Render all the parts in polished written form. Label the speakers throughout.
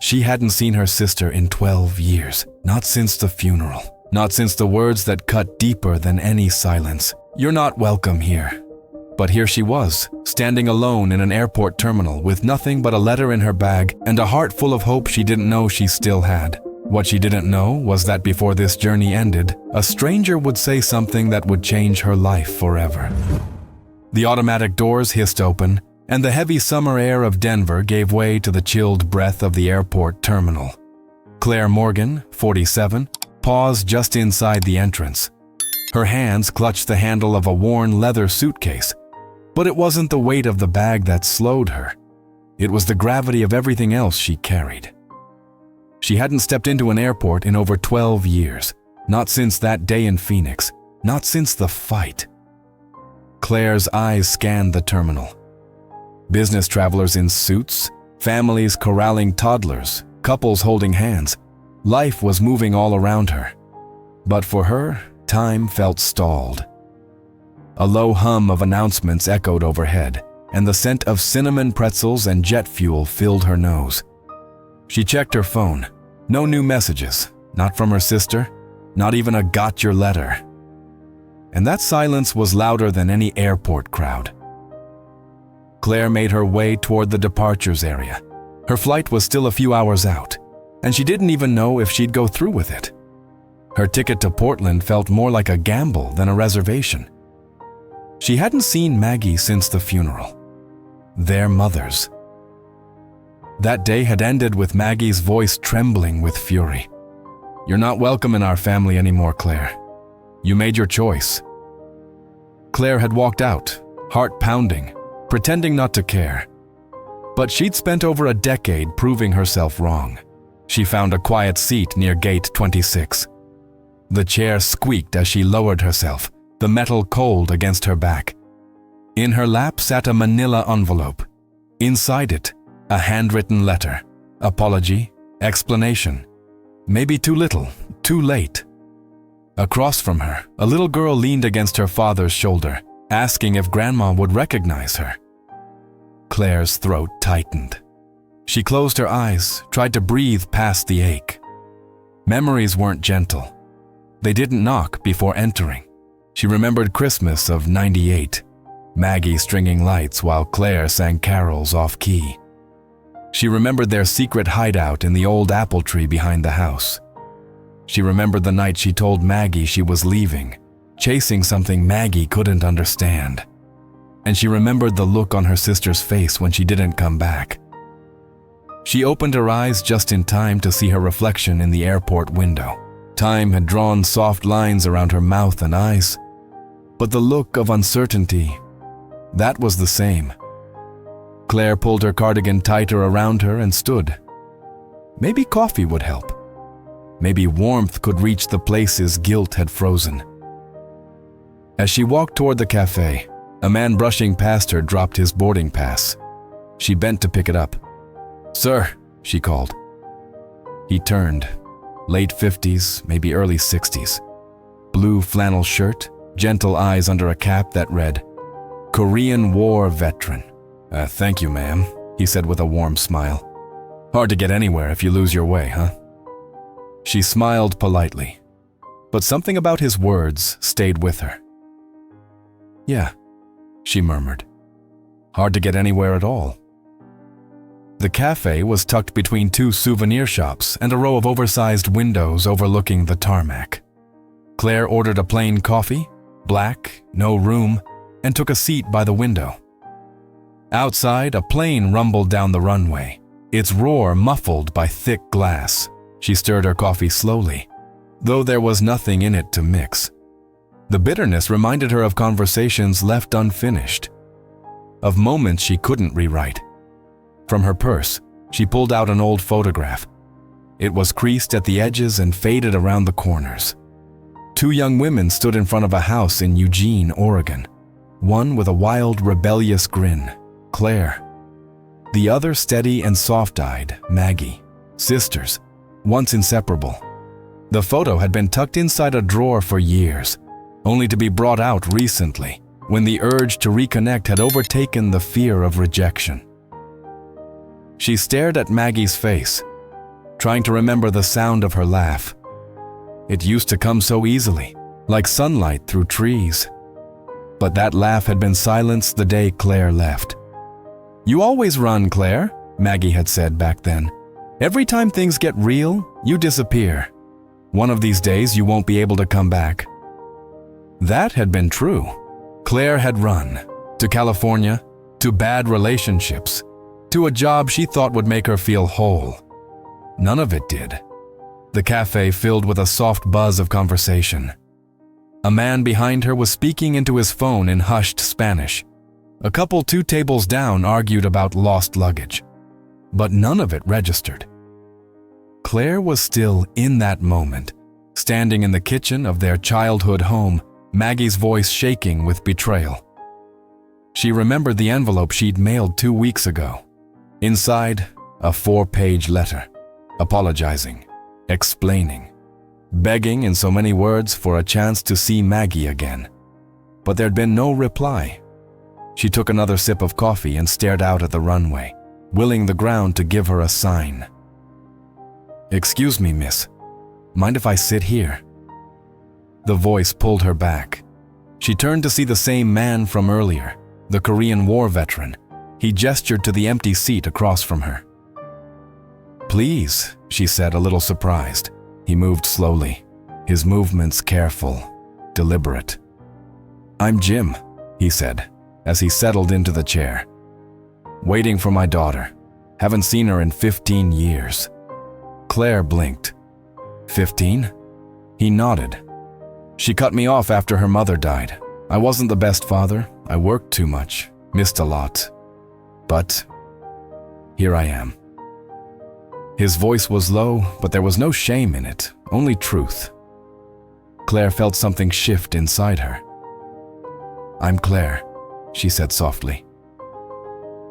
Speaker 1: She hadn't seen her sister in 12 years, not since the funeral, not since the words that cut deeper than any silence. "You're not welcome here." But here she was, standing alone in an airport terminal with nothing but a letter in her bag and a heart full of hope she didn't know she still had. What she didn't know was that before this journey ended, a stranger would say something that would change her life forever. The automatic doors hissed open, and the heavy summer air of Denver gave way to the chilled breath of the airport terminal. Claire Morgan, 47, paused just inside the entrance. Her hands clutched the handle of a worn leather suitcase, but it wasn't the weight of the bag that slowed her. It was the gravity of everything else she carried. She hadn't stepped into an airport in over 12 years, not since that day in Phoenix, not since the fight. Claire's eyes scanned the terminal. Business travelers in suits, families corralling toddlers, couples holding hands. Life was moving all around her. But for her, time felt stalled. A low hum of announcements echoed overhead, and the scent of cinnamon pretzels and jet fuel filled her nose. She checked her phone. No new messages, not from her sister, not even a "got your letter." And that silence was louder than any airport crowd. Claire made her way toward the departures area. Her flight was still a few hours out, and she didn't even know if she'd go through with it. Her ticket to Portland felt more like a gamble than a reservation. She hadn't seen Maggie since the funeral. Their mothers. That day had ended with Maggie's voice trembling with fury. "You're not welcome in our family anymore, Claire. You made your choice." Claire had walked out, heart pounding, pretending not to care. But she'd spent over a decade proving herself wrong. She found a quiet seat near gate 26. The chair squeaked as she lowered herself, the metal cold against her back. In her lap sat a manila envelope. Inside it, a handwritten letter, apology, explanation. Maybe too little, too late. Across from her, a little girl leaned against her father's shoulder, asking if Grandma would recognize her. Claire's throat tightened. She closed her eyes, tried to breathe past the ache. Memories weren't gentle. They didn't knock before entering. She remembered Christmas of '98, Maggie stringing lights while Claire sang carols off-key. She remembered their secret hideout in the old apple tree behind the house. She remembered the night she told Maggie she was leaving, chasing something Maggie couldn't understand. And she remembered the look on her sister's face when she didn't come back. She opened her eyes just in time to see her reflection in the airport window. Time had drawn soft lines around her mouth and eyes. But the look of uncertainty, that was the same. Claire pulled her cardigan tighter around her and stood. Maybe coffee would help. Maybe warmth could reach the places guilt had frozen. As she walked toward the cafe, a man brushing past her dropped his boarding pass. She bent to pick it up. "Sir," she called. He turned, late 50s, maybe early 60s. Blue flannel shirt, gentle eyes under a cap that read, "Korean War Veteran." Thank you, ma'am," he said with a warm smile. "Hard to get anywhere if you lose your way, huh?" She smiled politely, but something about his words stayed with her. "Yeah," she murmured. "Hard to get anywhere at all." The cafe was tucked between two souvenir shops and a row of oversized windows overlooking the tarmac. Claire ordered a plain coffee, black, no room, and took a seat by the window. Outside, a plane rumbled down the runway, its roar muffled by thick glass. She stirred her coffee slowly, though there was nothing in it to mix. The bitterness reminded her of conversations left unfinished, of moments she couldn't rewrite. From her purse, she pulled out an old photograph. It was creased at the edges and faded around the corners. Two young women stood in front of a house in Eugene, Oregon, one with a wild, rebellious grin, Claire. The other steady and soft-eyed, Maggie, sisters, once inseparable. The photo had been tucked inside a drawer for years, only to be brought out recently, when the urge to reconnect had overtaken the fear of rejection. She stared at Maggie's face, trying to remember the sound of her laugh. It used to come so easily, like sunlight through trees. But that laugh had been silenced the day Claire left. "You always run, Claire," Maggie had said back then. "Every time things get real, you disappear. One of these days you won't be able to come back." That had been true. Claire had run to California, to bad relationships, to a job she thought would make her feel whole. None of it did. The cafe filled with a soft buzz of conversation. A man behind her was speaking into his phone in hushed Spanish. A couple 2 tables down argued about lost luggage. But none of it registered. Claire was still in that moment, standing in the kitchen of their childhood home, Maggie's voice shaking with betrayal. She remembered the envelope she'd mailed 2 weeks ago. Inside, a 4-page letter, apologizing, explaining, begging in so many words for a chance to see Maggie again. But there'd been no reply. She took another sip of coffee and stared out at the runway, willing the ground to give her a sign. "Excuse me, miss. Mind if I sit here?" The voice pulled her back. She turned to see the same man from earlier, the Korean War veteran. He gestured to the empty seat across from her. "Please," she said, a little surprised. He moved slowly, his movements careful, deliberate. "I'm Jim," he said, as he settled into the chair. "Waiting for my daughter. Haven't seen her in 15 years. Claire blinked. 15? He nodded. "She cut me off after her mother died. I wasn't the best father. I worked too much, missed a lot. But here I am." His voice was low, but there was no shame in it, only truth. Claire felt something shift inside her. "I'm Claire," she said softly.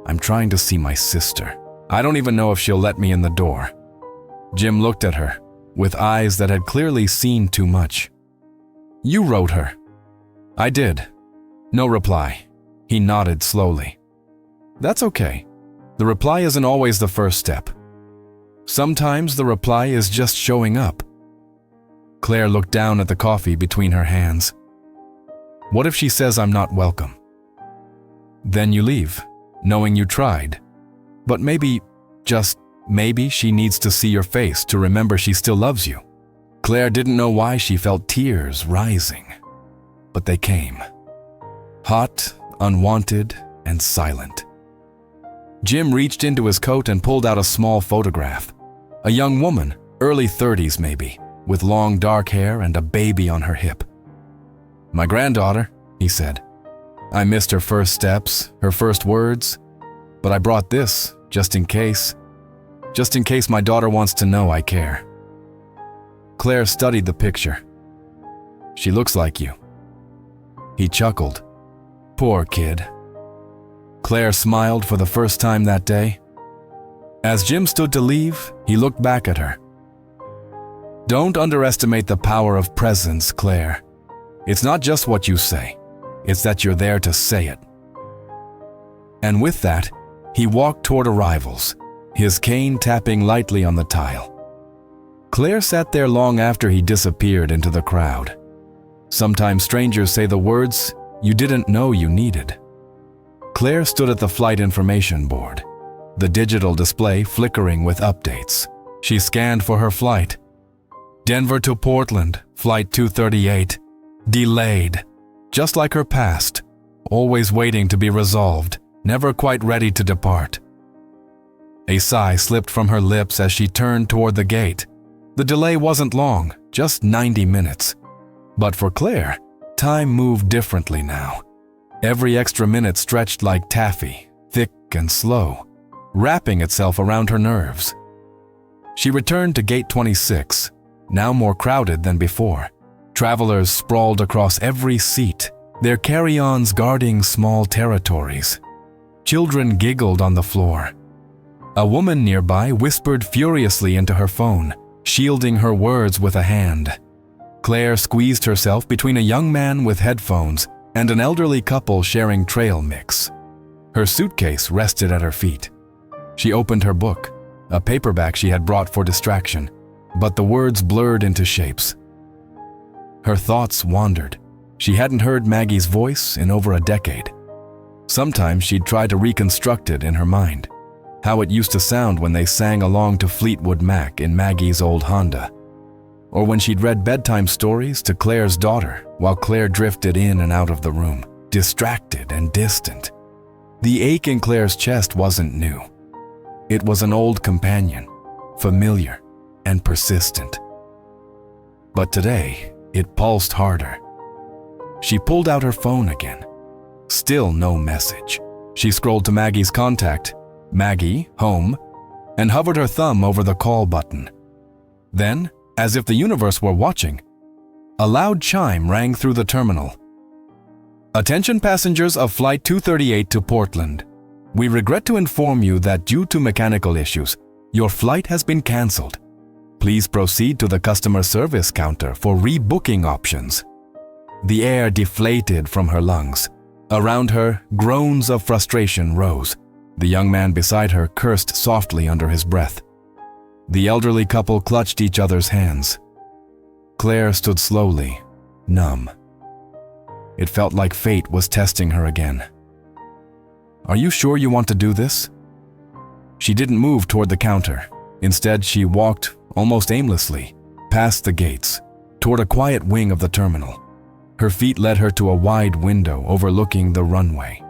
Speaker 1: "I'm trying to see my sister. I don't even know if she'll let me in the door." Jim looked at her, with eyes that had clearly seen too much. "You wrote her." "I did." No reply. He nodded slowly. "That's okay. The reply isn't always the first step. Sometimes the reply is just showing up." Claire looked down at the coffee between her hands. "What if she says I'm not welcome?" "Then you leave, knowing you tried. But maybe, just maybe, she needs to see your face to remember she still loves you." Claire didn't know why she felt tears rising, but they came. Hot, unwanted, and silent. Jim reached into his coat and pulled out a small photograph. A young woman, early 30s maybe, with long dark hair and a baby on her hip. "My granddaughter," he said. "I missed her first steps, her first words, but I brought this just in case my daughter wants to know I care." Claire studied the picture. "She looks like you." He chuckled. "Poor kid." Claire smiled for the first time that day. As Jim stood to leave, he looked back at her. "Don't underestimate the power of presence, Claire. It's not just what you say, it's that you're there to say it." And with that, he walked toward arrivals, his cane tapping lightly on the tile. Claire sat there long after he disappeared into the crowd. Sometimes strangers say the words you didn't know you needed. Claire stood at the flight information board, the digital display flickering with updates. She scanned for her flight. Denver to Portland, flight 238. Delayed. Just like her past, always waiting to be resolved, never quite ready to depart. A sigh slipped from her lips as she turned toward the gate. The delay wasn't long, just 90 minutes. But for Claire, time moved differently now. Every extra minute stretched like taffy, thick and slow, wrapping itself around her nerves. She returned to gate 26, now more crowded than before. Travelers sprawled across every seat, their carry-ons guarding small territories. Children giggled on the floor. A woman nearby whispered furiously into her phone, shielding her words with a hand. Claire squeezed herself between a young man with headphones and an elderly couple sharing trail mix. Her suitcase rested at her feet. She opened her book, a paperback she had brought for distraction, but the words blurred into shapes. Her thoughts wandered. She hadn't heard Maggie's voice in over a decade. Sometimes she'd try to reconstruct it in her mind, how it used to sound when they sang along to Fleetwood Mac in Maggie's old Honda, or when she'd read bedtime stories to Claire's daughter while Claire drifted in and out of the room, distracted and distant. The ache in Claire's chest wasn't new. It was an old companion, familiar and persistent. But today, it pulsed harder. She pulled out her phone again. Still no message. She scrolled to Maggie's contact, Maggie, home, and hovered her thumb over the call button. Then, as if the universe were watching, a loud chime rang through the terminal. Attention passengers of Flight 238 to Portland. We regret to inform you that due to mechanical issues, your flight has been cancelled. Please proceed to the customer service counter for rebooking options. The air deflated from her lungs. Around her, groans of frustration rose. The young man beside her cursed softly under his breath. The elderly couple clutched each other's hands. Claire stood slowly, numb. It felt like fate was testing her again. Are you sure you want to do this? She didn't move toward the counter. Instead, she walked, almost aimlessly, past the gates, toward a quiet wing of the terminal. Her feet led her to a wide window overlooking the runway.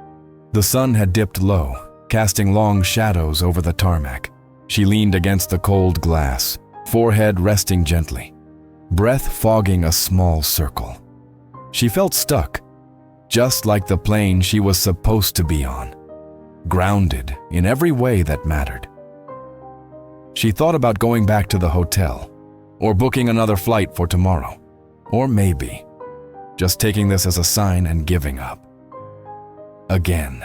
Speaker 1: The sun had dipped low, casting long shadows over the tarmac. She leaned against the cold glass, forehead resting gently, breath fogging a small circle. She felt stuck, just like the plane she was supposed to be on, grounded in every way that mattered. She thought about going back to the hotel, or booking another flight for tomorrow, or maybe just taking this as a sign and giving up. Again.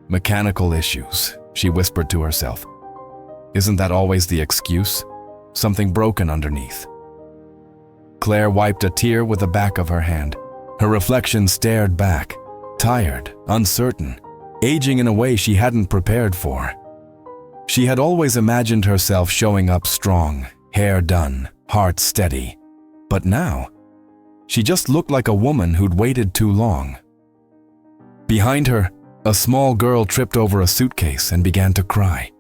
Speaker 1: Mechanical issues, she whispered to herself. Isn't that always the excuse? Something broken underneath. Claire wiped a tear with the back of her hand. Her reflection stared back, tired, uncertain, aging in a way she hadn't prepared for. She had always imagined herself showing up strong, hair done, heart steady. But now, she just looked like a woman who'd waited too long. Behind her, a small girl tripped over a suitcase and began to cry.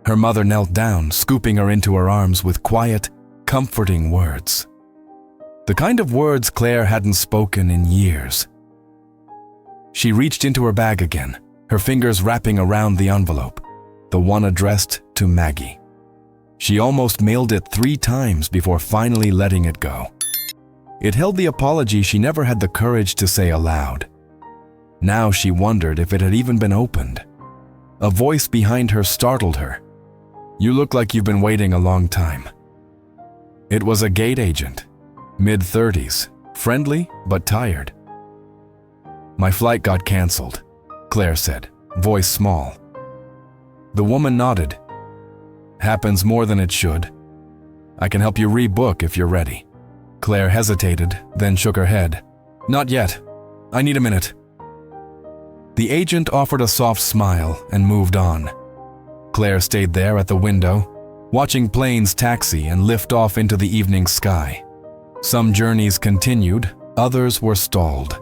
Speaker 1: Her mother knelt down, scooping her into her arms with quiet, comforting words. The kind of words Claire hadn't spoken in years. She reached into her bag again, her fingers wrapping around the envelope, the one addressed to Maggie. She almost mailed it 3 times before finally letting it go. It held the apology she never had the courage to say aloud. Now she wondered if it had even been opened. A voice behind her startled her. You look like you've been waiting a long time. It was a gate agent, mid-30s, friendly but tired. My flight got canceled, Claire said, voice small. The woman nodded. Happens more than it should. I can help you rebook if you're ready. Claire hesitated, then shook her head. Not yet. I need a minute. The agent offered a soft smile and moved on. Claire stayed there at the window, watching planes taxi and lift off into the evening sky. Some journeys continued, others were stalled.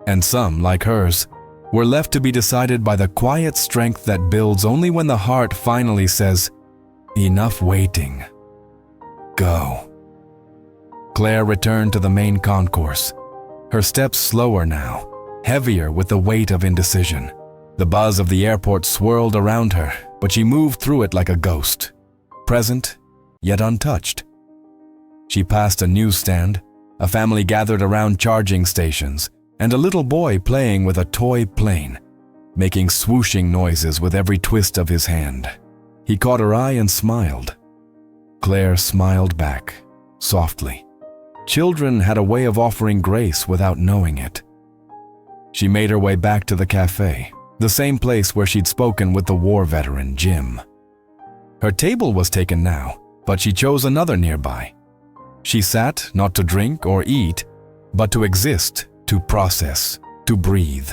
Speaker 1: And some, like hers, were left to be decided by the quiet strength that builds only when the heart finally says, enough waiting. Go. Claire returned to the main concourse, her steps slower now, heavier with the weight of indecision. The buzz of the airport swirled around her, but she moved through it like a ghost, present yet untouched. She passed a newsstand, a family gathered around charging stations, and a little boy playing with a toy plane, making swooshing noises with every twist of his hand. He caught her eye and smiled. Claire smiled back, softly. Children had a way of offering grace without knowing it. She made her way back to the cafe, the same place where she'd spoken with the war veteran, Jim. Her table was taken now, but she chose another nearby. She sat not to drink or eat, but to exist, to process, to breathe.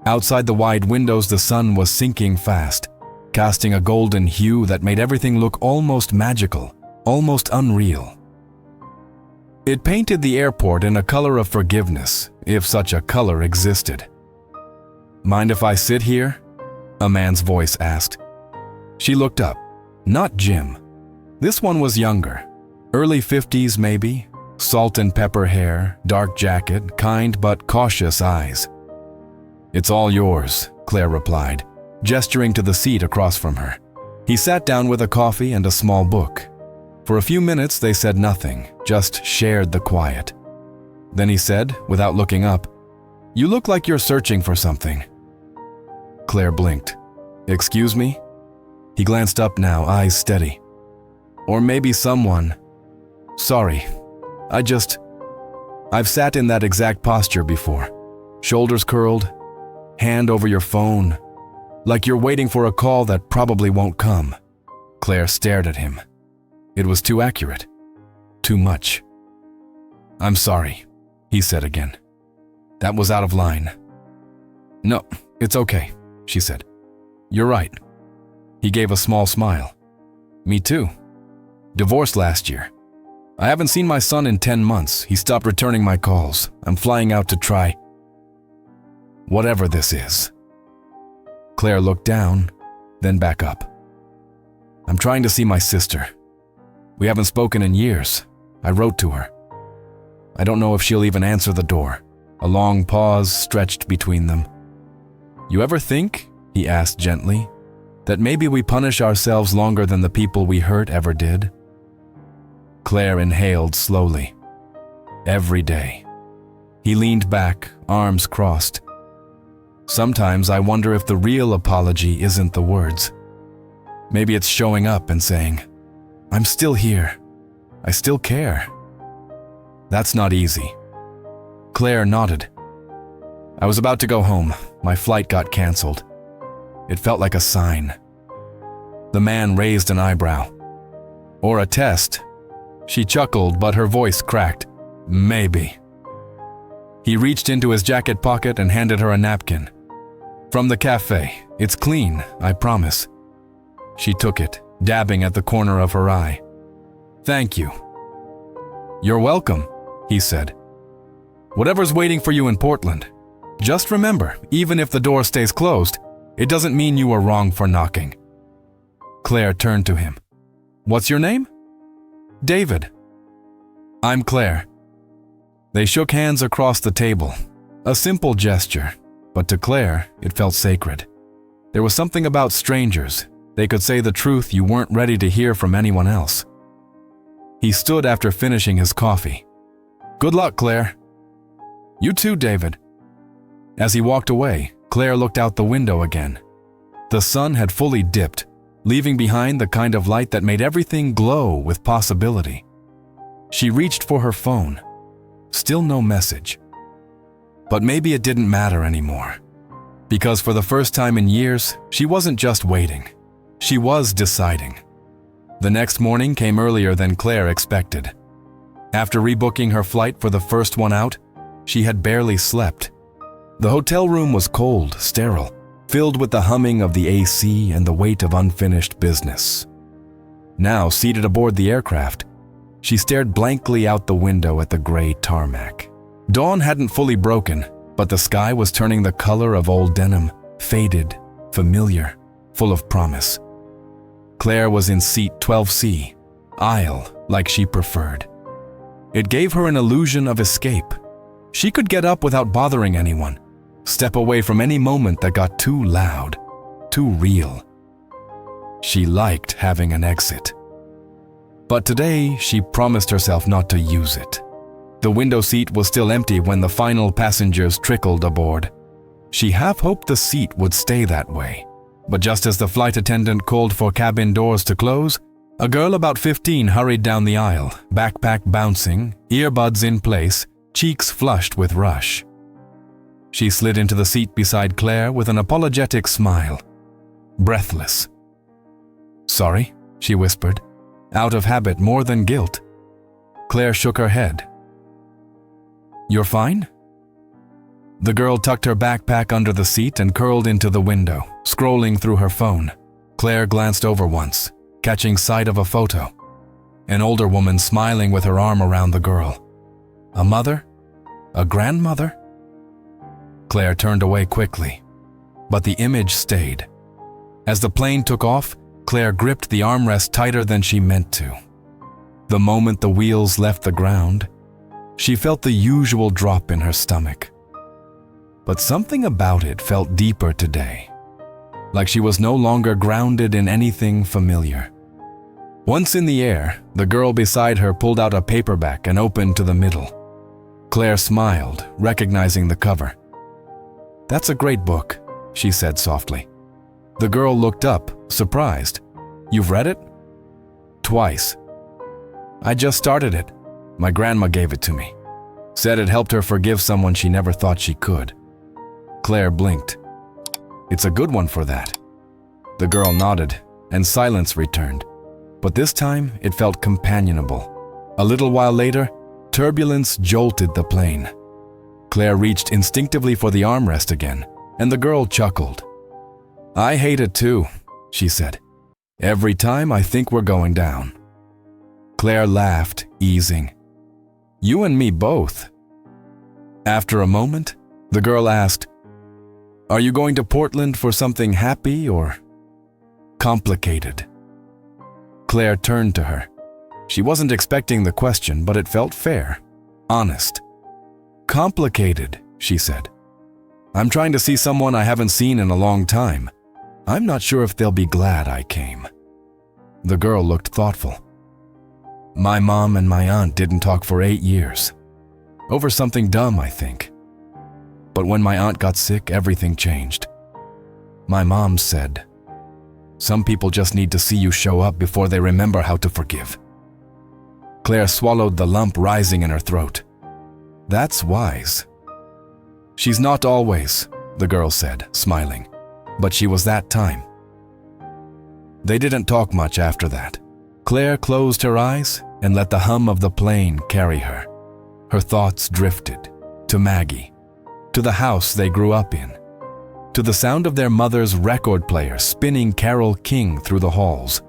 Speaker 1: Outside the wide windows, the sun was sinking fast, casting a golden hue that made everything look almost magical, almost unreal. It painted the airport in a color of forgiveness, if such a color existed. "Mind if I sit here?" a man's voice asked. She looked up. Not Jim. This one was younger, early 50s maybe, salt and pepper hair, dark jacket, kind but cautious eyes. "It's all yours," Claire replied, gesturing to the seat across from her. He sat down with a coffee and a small book. For a few minutes they said nothing, just shared the quiet. Then he said, without looking up, "You look like you're searching for something." Claire blinked. "Excuse me?" He glanced up now, eyes steady. "Or maybe someone. Sorry, I've sat in that exact posture before. Shoulders curled, hand over your phone, like you're waiting for a call that probably won't come." Claire stared at him. It was too accurate. Too much. "I'm sorry," he said again. "That was out of line." "No, it's okay," she said. "You're right." He gave a small smile. "Me too. Divorced last year. I haven't seen my son in 10 months. He stopped returning my calls. I'm flying out to try whatever this is." Claire looked down, then back up. "I'm trying to see my sister. We haven't spoken in years. I wrote to her. I don't know if she'll even answer the door." A long pause stretched between them. "You ever think," he asked gently, "that maybe we punish ourselves longer than the people we hurt ever did?" Claire inhaled slowly. "Every day." He leaned back, arms crossed. "Sometimes I wonder if the real apology isn't the words. Maybe it's showing up and saying, 'I'm still here. I still care.' That's not easy." Claire nodded. "I was about to go home. My flight got canceled. It felt like a sign." The man raised an eyebrow. "Or a test." She chuckled, but her voice cracked. "Maybe." He reached into his jacket pocket and handed her a napkin. "From the cafe. It's clean, I promise." She took it, dabbing at the corner of her eye. "Thank you." "You're welcome," he said. "Whatever's waiting for you in Portland. Just remember, even if the door stays closed, it doesn't mean you were wrong for knocking." Claire turned to him. "What's your name?" "David." "I'm Claire." They shook hands across the table. A simple gesture, but to Claire, it felt sacred. There was something about strangers. They could say the truth you weren't ready to hear from anyone else. He stood after finishing his coffee. "Good luck, Claire." "You too, David." As he walked away, Claire looked out the window again. The sun had fully dipped, leaving behind the kind of light that made everything glow with possibility. She reached for her phone. Still no message. But maybe it didn't matter anymore. Because for the first time in years, she wasn't just waiting. She was deciding. The next morning came earlier than Claire expected. After rebooking her flight for the first one out, she had barely slept. The hotel room was cold, sterile, filled with the humming of the AC and the weight of unfinished business. Now, seated aboard the aircraft, she stared blankly out the window at the gray tarmac. Dawn hadn't fully broken, but the sky was turning the color of old denim, faded, familiar, full of promise. Claire was in seat 12C, aisle like she preferred. It gave her an illusion of escape. She could get up without bothering anyone, step away from any moment that got too loud, too real. She liked having an exit. But today, she promised herself not to use it. The window seat was still empty when the final passengers trickled aboard. She half hoped the seat would stay that way. But just as the flight attendant called for cabin doors to close, a girl about 15 hurried down the aisle, backpack bouncing, earbuds in place, cheeks flushed with rush. She slid into the seat beside Claire with an apologetic smile. Breathless. "Sorry," she whispered, out of habit more than guilt. Claire shook her head. "You're fine?" The girl tucked her backpack under the seat and curled into the window, scrolling through her phone. Claire glanced over once, catching sight of a photo. An older woman smiling with her arm around the girl. A mother? A grandmother? Claire turned away quickly, but the image stayed. As the plane took off, Claire gripped the armrest tighter than she meant to. The moment the wheels left the ground, she felt the usual drop in her stomach. But something about it felt deeper today, like she was no longer grounded in anything familiar. Once in the air, the girl beside her pulled out a paperback and opened to the middle. Claire smiled, recognizing the cover. "That's a great book," she said softly. The girl looked up, surprised. "You've read it?" "Twice. I just started it. My grandma gave it to me. Said it helped her forgive someone she never thought she could." Claire blinked. "It's a good one for that." The girl nodded, and silence returned. But this time, it felt companionable. A little while later, turbulence jolted the plane. Claire reached instinctively for the armrest again, and the girl chuckled. "I hate it too," she said. "Every time I think we're going down." Claire laughed, easing. "You and me both." After a moment, the girl asked, "Are you going to Portland for something happy or complicated?" Claire turned to her. She wasn't expecting the question, but it felt fair, honest. "Complicated," she said. "I'm trying to see someone I haven't seen in a long time. I'm not sure if they'll be glad I came." The girl looked thoughtful. "My mom and my aunt didn't talk for 8 years. Over something dumb, I think. But when my aunt got sick, everything changed. My mom said, 'Some people just need to see you show up before they remember how to forgive.'" Claire swallowed the lump rising in her throat. "That's wise." "She's not always," the girl said, smiling, "but she was that time." They didn't talk much after that. Claire closed her eyes and let the hum of the plane carry her. Her thoughts drifted to Maggie, to the house they grew up in, to the sound of their mother's record player spinning Carole King through the halls.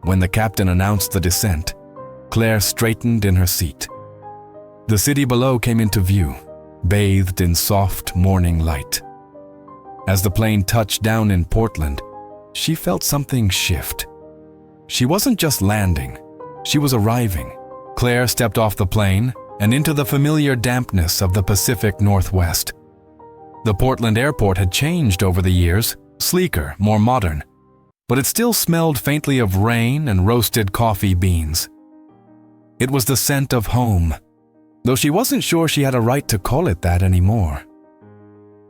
Speaker 1: When the captain announced the descent, Claire straightened in her seat. The city below came into view, bathed in soft morning light. As the plane touched down in Portland, she felt something shift. She wasn't just landing, she was arriving. Claire stepped off the plane and into the familiar dampness of the Pacific Northwest. The Portland airport had changed over the years, sleeker, more modern, but it still smelled faintly of rain and roasted coffee beans. It was the scent of home, though she wasn't sure she had a right to call it that anymore.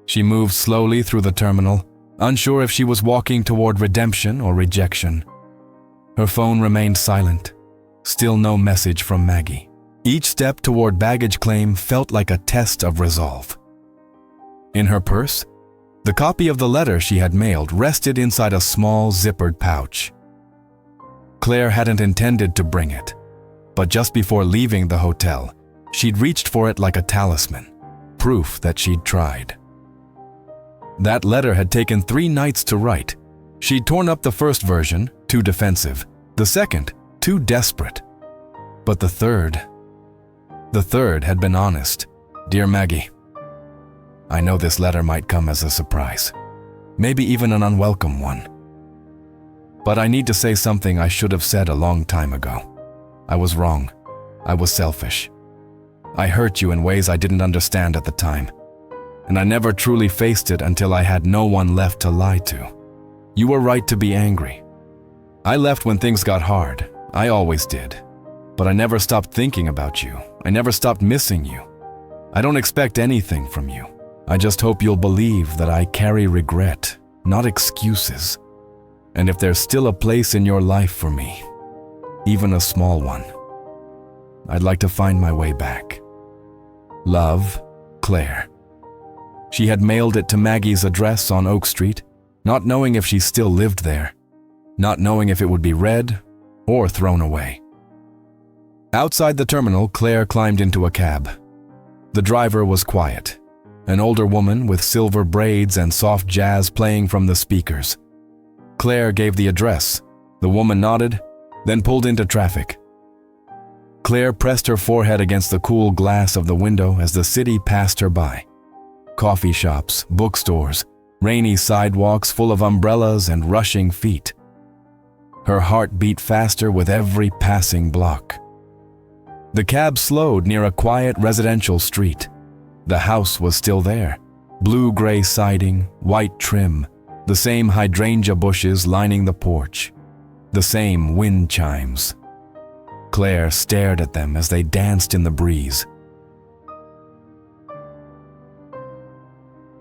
Speaker 1: She moved slowly through the terminal, unsure if she was walking toward redemption or rejection. Her phone remained silent, still no message from Maggie. Each step toward baggage claim felt like a test of resolve. In her purse, the copy of the letter she had mailed rested inside a small zippered pouch. Claire hadn't intended to bring it, but just before leaving the hotel, she'd reached for it like a talisman, proof that she'd tried. That letter had taken 3 nights to write. She'd torn up the first version, too defensive, the second, too desperate. But the third had been honest. "Dear Maggie, I know this letter might come as a surprise, maybe even an unwelcome one. But I need to say something I should have said a long time ago. I was wrong. I was selfish. I hurt you in ways I didn't understand at the time, and I never truly faced it until I had no one left to lie to. You were right to be angry. I left when things got hard. I always did. But I never stopped thinking about you. I never stopped missing you. I don't expect anything from you. I just hope you'll believe that I carry regret, not excuses. And if there's still a place in your life for me, even a small one, I'd like to find my way back. Love, Claire." She had mailed it to Maggie's address on Oak Street, not knowing if she still lived there, not knowing if it would be read or thrown away. Outside the terminal, Claire climbed into a cab. The driver was quiet, an older woman with silver braids and soft jazz playing from the speakers. Claire gave the address. The woman nodded, then pulled into traffic. Claire pressed her forehead against the cool glass of the window as the city passed her by. Coffee shops, bookstores, rainy sidewalks full of umbrellas and rushing feet. Her heart beat faster with every passing block. The cab slowed near a quiet residential street. The house was still there. Blue-gray siding, white trim, the same hydrangea bushes lining the porch, the same wind chimes. Claire stared at them as they danced in the breeze.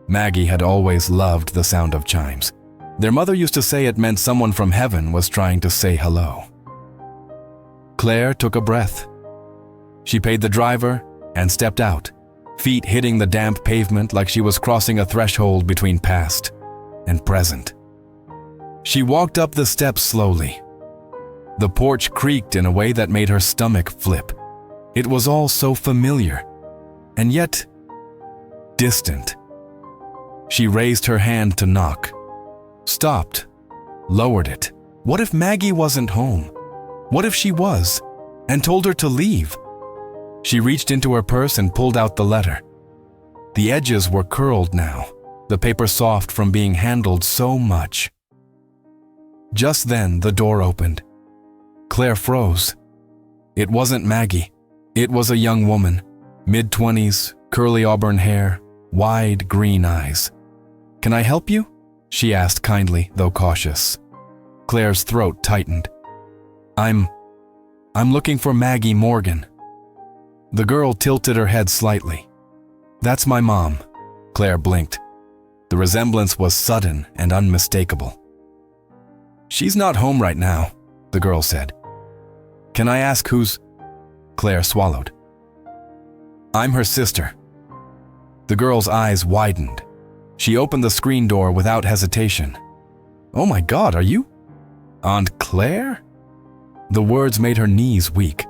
Speaker 1: Maggie had always loved the sound of chimes. Their mother used to say it meant someone from heaven was trying to say hello. Claire took a breath. She paid the driver and stepped out, feet hitting the damp pavement like she was crossing a threshold between past and present. She walked up the steps slowly. The porch creaked in a way that made her stomach flip. It was all so familiar, and yet distant. She raised her hand to knock, stopped, lowered it. What if Maggie wasn't home? What if she was, and told her to leave? She reached into her purse and pulled out the letter. The edges were curled now, the paper soft from being handled so much. Just then, the door opened. Claire froze. It wasn't Maggie. It was a young woman, mid-20s, curly auburn hair, wide green eyes. "Can I help you?" she asked kindly, though cautious. Claire's throat tightened. I'm looking for Maggie Morgan." The girl tilted her head slightly. "That's my mom." Claire blinked. The resemblance was sudden and unmistakable. "She's not home right now," the girl said. "Can I ask who's—" Claire swallowed. "I'm her sister." The girl's eyes widened. She opened the screen door without hesitation. "Oh my God, are you Aunt Claire?" The words made her knees weak.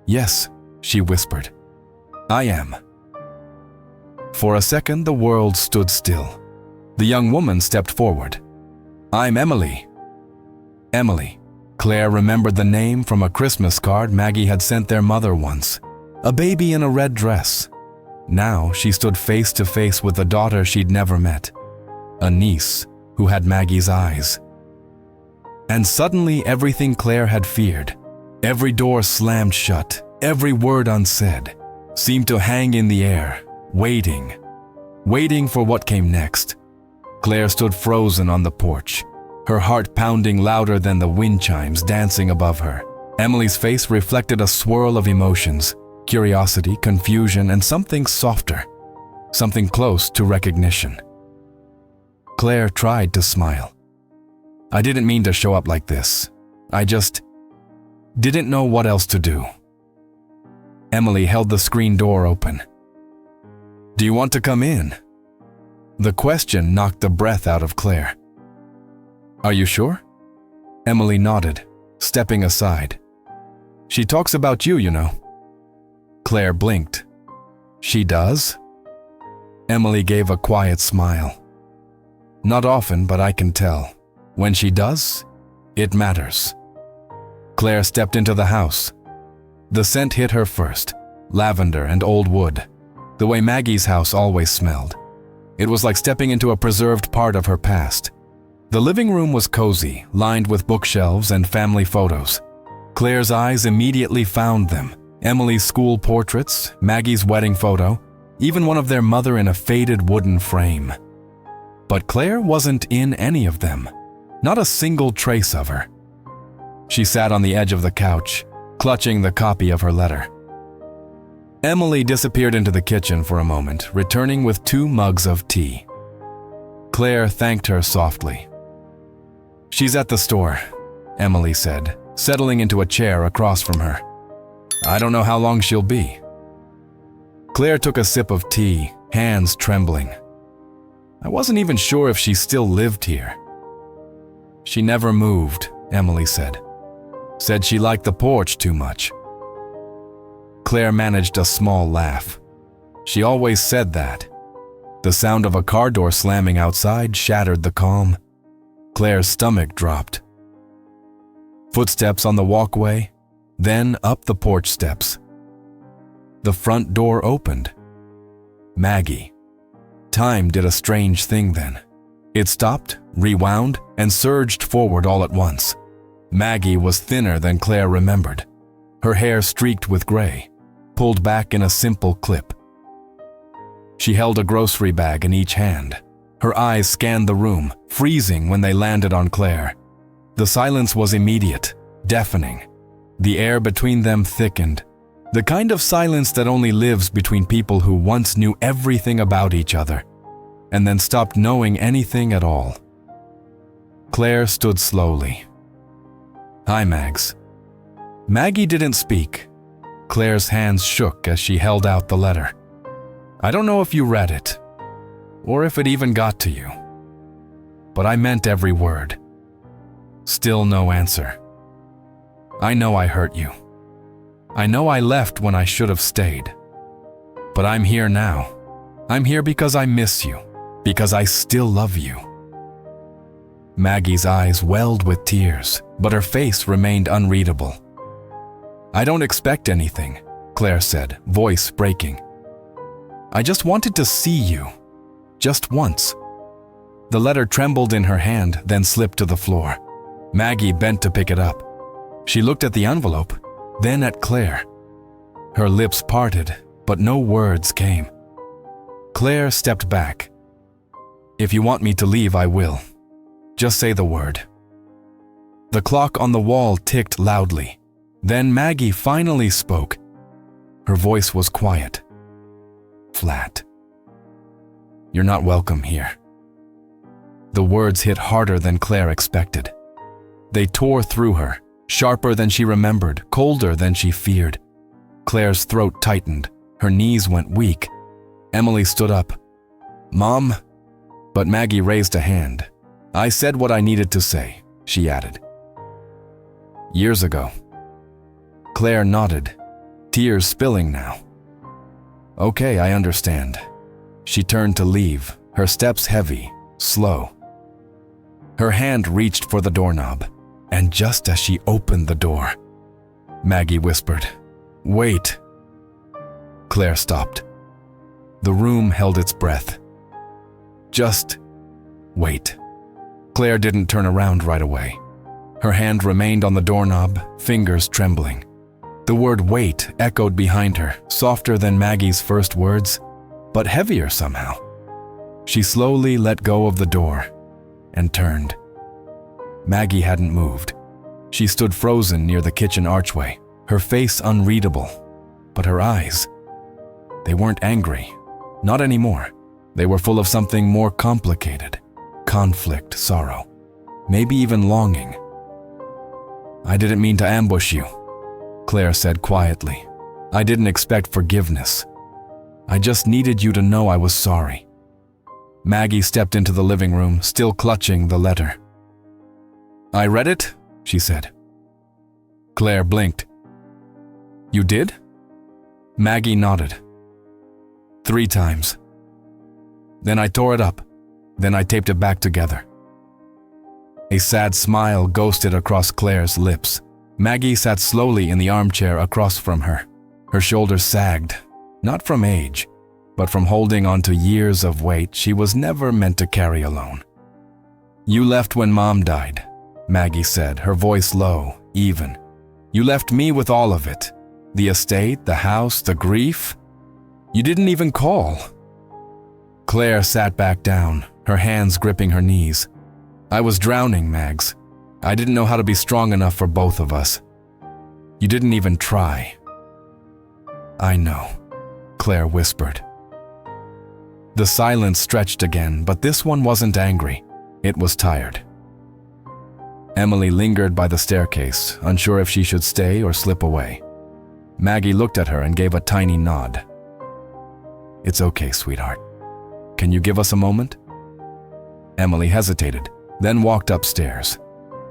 Speaker 1: "Yes," she whispered. "I am." For a second, the world stood still. The young woman stepped forward. "I'm Emily." Emily. Claire remembered the name from a Christmas card Maggie had sent their mother once. A baby in a red dress. Now she stood face to face with the daughter she'd never met. A niece who had Maggie's eyes. And suddenly everything Claire had feared, every door slammed shut, every word unsaid, seemed to hang in the air, waiting for what came next. Claire stood frozen on the porch, her heart pounding louder than the wind chimes dancing above her. Emily's face reflected a swirl of emotions, curiosity, confusion, and something softer, something close to recognition. Claire tried to smile. "I didn't mean to show up like this. I just didn't know what else to do." Emily held the screen door open. "Do you want to come in?" The question knocked the breath out of Claire. "Are you sure?" Emily nodded, stepping aside. "She talks about you, you know." Claire blinked. "She does?" Emily gave a quiet smile. "Not often, but I can tell. When she does, it matters." Claire stepped into the house. The scent hit her first, lavender and old wood, the way Maggie's house always smelled. It was like stepping into a preserved part of her past. The living room was cozy, lined with bookshelves and family photos. Claire's eyes immediately found them. Emily's school portraits, Maggie's wedding photo, even one of their mother in a faded wooden frame. But Claire wasn't in any of them, not a single trace of her. She sat on the edge of the couch, clutching the copy of her letter. Emily disappeared into the kitchen for a moment, returning with 2 mugs of tea. Claire thanked her softly. "She's at the store," Emily said, settling into a chair across from her. "I don't know how long she'll be." Claire took a sip of tea, hands trembling. "I wasn't even sure if she still lived here." "She never moved," Emily said. "Said she liked the porch too much." Claire managed a small laugh. She always said that. The sound of a car door slamming outside shattered the calm. Claire's stomach dropped. Footsteps on the walkway, then up the porch steps. The front door opened. Maggie. Time did a strange thing then. It stopped, rewound, and surged forward all at once. Maggie was thinner than Claire remembered. Her hair streaked with gray, pulled back in a simple clip. She held a grocery bag in each hand. Her eyes scanned the room, freezing when they landed on Claire. The silence was immediate, deafening. The air between them thickened. The kind of silence that only lives between people who once knew everything about each other, and then stopped knowing anything at all. Claire stood slowly. "Hi, Mags." Maggie didn't speak. Claire's hands shook as she held out the letter. "I don't know if you read it, or if it even got to you, but I meant every word." Still no answer. "I know I hurt you. I know I left when I should have stayed. But I'm here now. I'm here because I miss you, because I still love you." Maggie's eyes welled with tears, but her face remained unreadable. "I don't expect anything," Claire said, voice breaking. "I just wanted to see you. Just once." The letter trembled in her hand, then slipped to the floor. Maggie bent to pick it up. She looked at the envelope, then at Claire. Her lips parted, but no words came. Claire stepped back. "If you want me to leave, I will. Just say the word." The clock on the wall ticked loudly. Then Maggie finally spoke. Her voice was quiet, flat. "You're not welcome here." The words hit harder than Claire expected. They tore through her, sharper than she remembered, colder than she feared. Claire's throat tightened. Her knees went weak. Emily stood up. "Mom?" But Maggie raised a hand. "I said what I needed to say," she added. "Years ago." Claire nodded, tears spilling now. "Okay, I understand." She turned to leave, her steps heavy, slow. Her hand reached for the doorknob, and just as she opened the door, Maggie whispered, "Wait." Claire stopped. The room held its breath. "Just wait." Claire didn't turn around right away. Her hand remained on the doorknob, fingers trembling. The word "wait" echoed behind her, softer than Maggie's first words, but heavier somehow. She slowly let go of the door and turned. Maggie hadn't moved. She stood frozen near the kitchen archway, her face unreadable, but her eyes, they weren't angry, not anymore. They were full of something more complicated, conflict, sorrow, maybe even longing. "I didn't mean to ambush you," Claire said quietly. "I didn't expect forgiveness. I just needed you to know I was sorry." Maggie stepped into the living room, still clutching the letter. "I read it," she said. Claire blinked. "You did?" Maggie nodded. 3 times. Then I tore it up. Then I taped it back together. A sad smile ghosted across Claire's lips. Maggie sat slowly in the armchair across from her. Her shoulders sagged, not from age, but from holding on to years of weight she was never meant to carry alone. "You left when Mom died," Maggie said, her voice low, even. "You left me with all of it. The estate, the house, the grief. You didn't even call." Claire sat back down, her hands gripping her knees. "I was drowning, Mags. I didn't know how to be strong enough for both of us. You didn't even try." "I know," Claire whispered. The silence stretched again, but this one wasn't angry. It was tired. Emily lingered by the staircase, unsure if she should stay or slip away. Maggie looked at her and gave a tiny nod. "It's okay, sweetheart. Can you give us a moment?" Emily hesitated, then walked upstairs.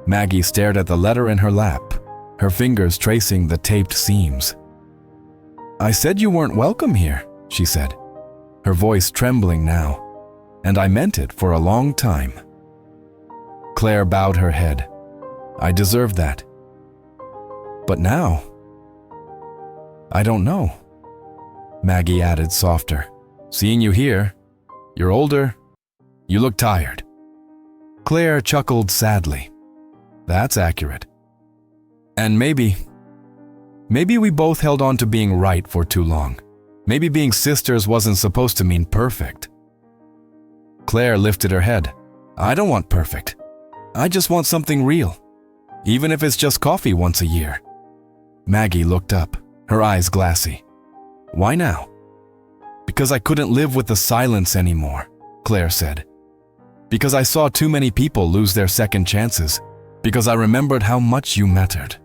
Speaker 1: Maggie stared at the letter in her lap, her fingers tracing the taped seams. "I said you weren't welcome here," she said, her voice trembling now, "and I meant it for a long time." Claire bowed her head. I deserved that. But now, I don't know. Maggie added softer. Seeing you here, you're older, you look tired. Claire chuckled sadly. That's accurate. And maybe we both held on to being right for too long. Maybe being sisters wasn't supposed to mean perfect. Claire lifted her head. I don't want perfect. I just want something real, even if it's just coffee once a year. Maggie looked up, her eyes glassy. Why now? Because I couldn't live with the silence anymore, Claire said. Because I saw too many people lose their second chances. Because I remembered how much you mattered.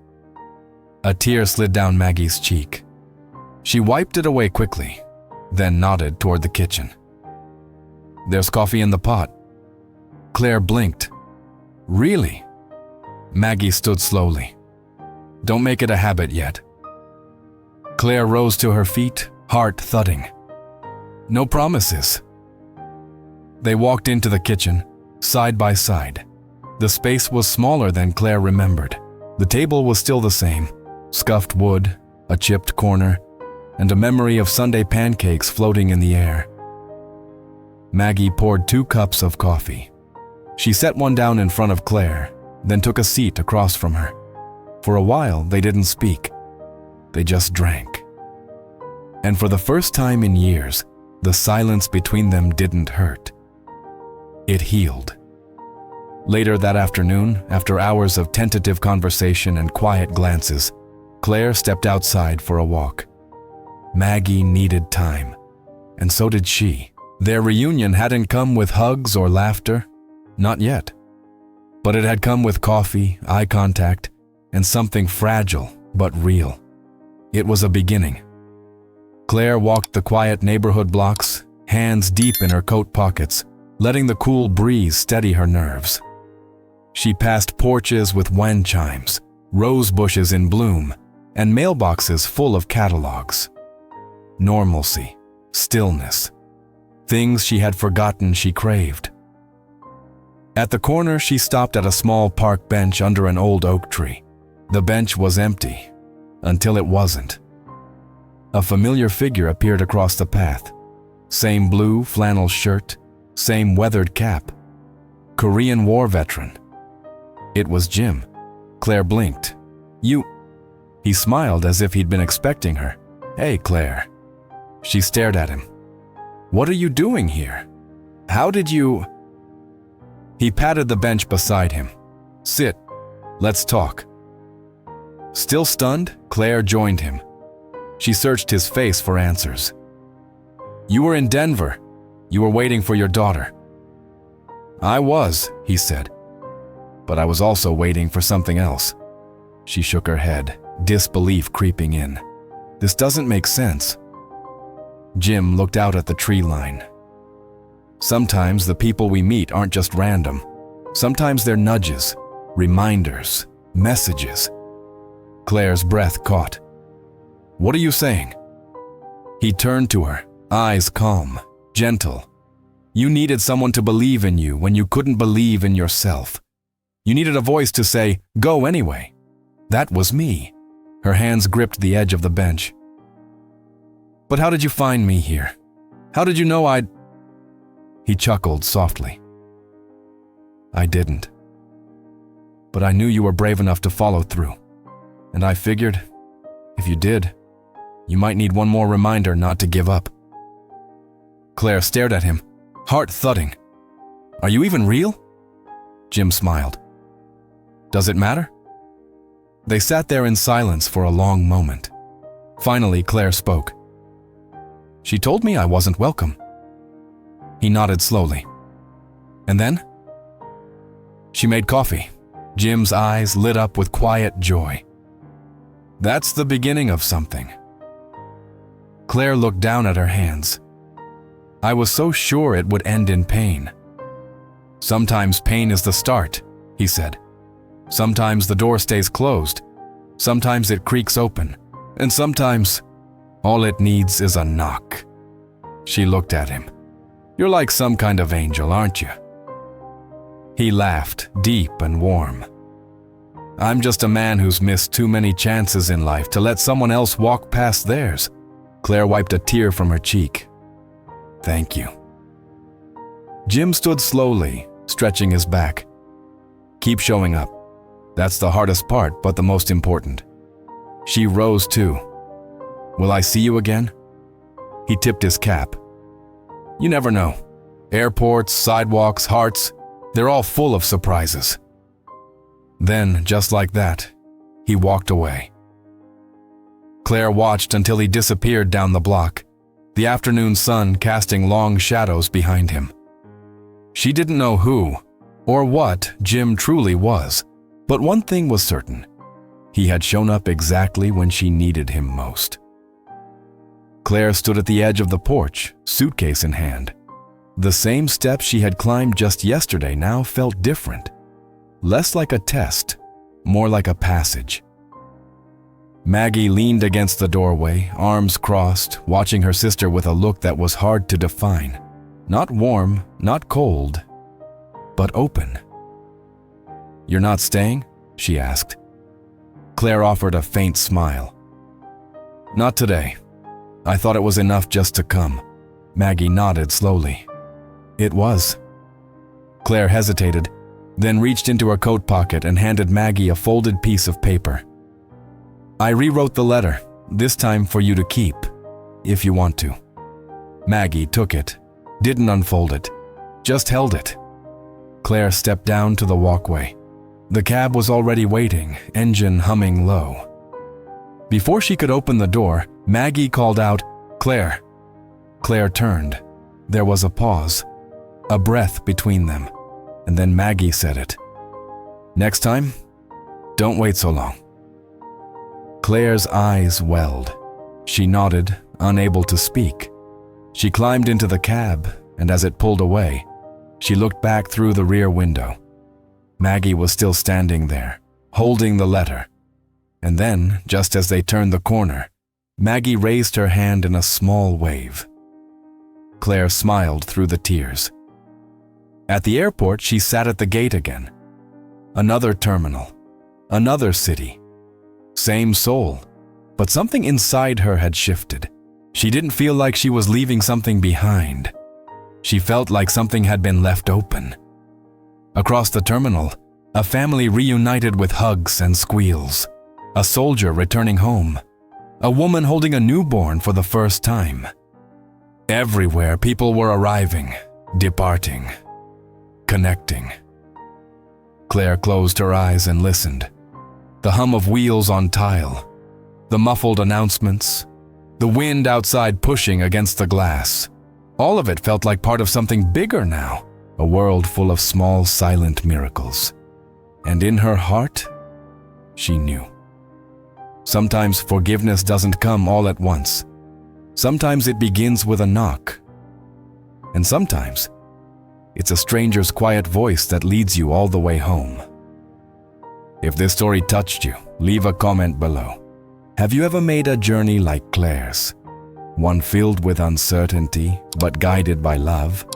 Speaker 1: A tear slid down Maggie's cheek. She wiped it away quickly, then nodded toward the kitchen. There's coffee in the pot. Claire blinked. Really? Maggie stood slowly. Don't make it a habit yet. Claire rose to her feet, heart thudding. No promises. They walked into the kitchen, side by side. The space was smaller than Claire remembered. The table was still the same. Scuffed wood, a chipped corner, and a memory of Sunday pancakes floating in the air. Maggie poured 2 cups of coffee. She set one down in front of Claire, then took a seat across from her. For a while, they didn't speak. They just drank. And for the first time in years, the silence between them didn't hurt. It healed. Later that afternoon, after hours of tentative conversation and quiet glances, Claire stepped outside for a walk. Maggie needed time, and so did she. Their reunion hadn't come with hugs or laughter, not yet. But it had come with coffee, eye contact, and something fragile but real. It was a beginning. Claire walked the quiet neighborhood blocks, hands deep in her coat pockets, letting the cool breeze steady her nerves. She passed porches with wind chimes, rose bushes in bloom, and mailboxes full of catalogs. Normalcy, stillness, things she had forgotten she craved. At the corner, she stopped at a small park bench under an old oak tree. The bench was empty, until it wasn't. A familiar figure appeared across the path. Same blue flannel shirt, same weathered cap. Korean War veteran. It was Jim. Claire blinked. You... He smiled as if he'd been expecting her. Hey, Claire. She stared at him. What are you doing here? How did you... He patted the bench beside him. Sit. Let's talk. Still stunned, Claire joined him. She searched his face for answers. You were in Denver. You were waiting for your daughter. I was, he said. But I was also waiting for something else. She shook her head, disbelief creeping in. This doesn't make sense. Jim looked out at the tree line. Sometimes the people we meet aren't just random. Sometimes they're nudges, reminders, messages. Claire's breath caught. What are you saying? He turned to her, eyes calm, gentle. You needed someone to believe in you when you couldn't believe in yourself. You needed a voice to say, go anyway. That was me. Her hands gripped the edge of the bench. But how did you find me here? How did you know I'd... He chuckled softly. I didn't. But I knew you were brave enough to follow through. And I figured, if you did, you might need one more reminder not to give up. Claire stared at him, heart thudding. Are you even real? Jim smiled. Does it matter? They sat there in silence for a long moment. Finally, Claire spoke. She told me I wasn't welcome. He nodded slowly. And then? She made coffee. Jim's eyes lit up with quiet joy. That's the beginning of something. Claire looked down at her hands. I was so sure it would end in pain. Sometimes pain is the start, he said. Sometimes the door stays closed. Sometimes it creaks open. And sometimes all it needs is a knock. She looked at him. You're like some kind of angel, aren't you? He laughed, deep and warm. I'm just a man who's missed too many chances in life to let someone else walk past theirs. Claire wiped a tear from her cheek. Thank you. Jim stood slowly, stretching his back. Keep showing up. That's the hardest part, but the most important. She rose too. Will I see you again? He tipped his cap. You never know. Airports, sidewalks, hearts, they're all full of surprises. Then, just like that, he walked away. Claire watched until he disappeared down the block, the afternoon sun casting long shadows behind him. She didn't know who or what Jim truly was, but one thing was certain. He had shown up exactly when she needed him most. Claire stood at the edge of the porch, suitcase in hand. The same steps she had climbed just yesterday now felt different. Less like a test, more like a passage. Maggie leaned against the doorway, arms crossed, watching her sister with a look that was hard to define. Not warm, not cold, but open. You're not staying? She asked. Claire offered a faint smile. Not today. I thought it was enough just to come. Maggie nodded slowly. It was. Claire hesitated, then reached into her coat pocket and handed Maggie a folded piece of paper. I rewrote the letter, this time for you to keep, if you want to. Maggie took it, didn't unfold it, just held it. Claire stepped down to the walkway. The cab was already waiting, engine humming low. Before she could open the door, Maggie called out, Claire. Claire turned. There was a pause, a breath between them, and then Maggie said it. Next time, don't wait so long. Claire's eyes welled. She nodded, unable to speak. She climbed into the cab, and as it pulled away, she looked back through the rear window. Maggie was still standing there, holding the letter. And then, just as they turned the corner, Maggie raised her hand in a small wave. Claire smiled through the tears. At the airport, she sat at the gate again. Another terminal, another city. Same soul, but something inside her had shifted. She didn't feel like she was leaving something behind. She felt like something had been left open. Across the terminal, a family reunited with hugs and squeals. A soldier returning home. A woman holding a newborn for the first time. Everywhere, people were arriving, departing, connecting. Claire closed her eyes and listened. The hum of wheels on tile, the muffled announcements, the wind outside pushing against the glass. All of it felt like part of something bigger now, a world full of small, silent miracles. And in her heart, she knew. Sometimes forgiveness doesn't come all at once. Sometimes it begins with a knock. And sometimes, it's a stranger's quiet voice that leads you all the way home. If this story touched you, leave a comment below. Have you ever made a journey like Claire's? One filled with uncertainty, but guided by love?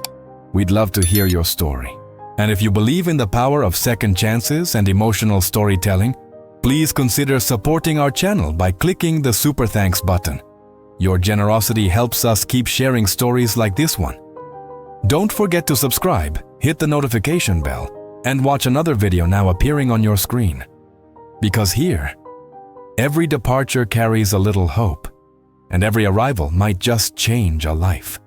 Speaker 1: We'd love to hear your story. And if you believe in the power of second chances and emotional storytelling, please consider supporting our channel by clicking the Super Thanks button. Your generosity helps us keep sharing stories like this one. Don't forget to subscribe, hit the notification bell, and watch another video now appearing on your screen. Because here, every departure carries a little hope, and every arrival might just change a life.